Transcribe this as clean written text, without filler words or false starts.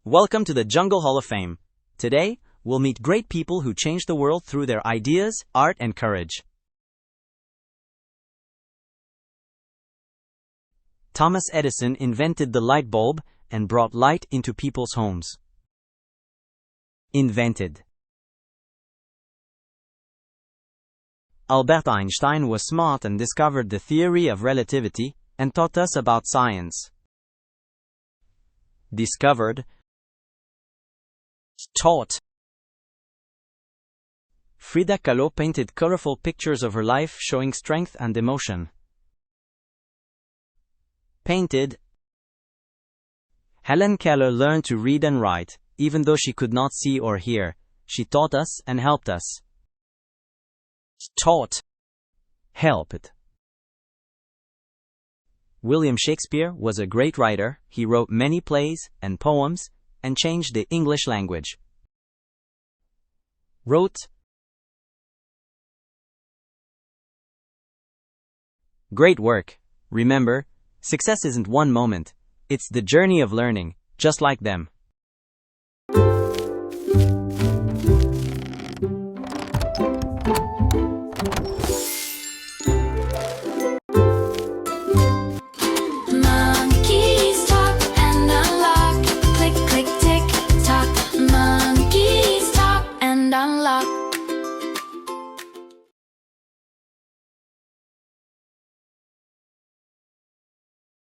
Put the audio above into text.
Welcome to the Jungle Hall of Fame. Today, we'll meet great people who changed the world through their ideas, art, and courage. Thomas Edison invented the light bulb and brought light into people's homes. Invented. Albert Einstein was smart and discovered the theory of relativity and taught us about science. Discovered. Taught. Frida Kahlo painted colorful pictures of her life showing strength and emotion. Painted. Helen Keller learned to read and write, even though she could not see or hear. She taught us and helped us. Taught. Helped. William Shakespeare was a great writer. He wrote many plays and poems and changed the English language. Wrote. Great work. Remember, success isn't one moment. It's the journey of learning, just like them.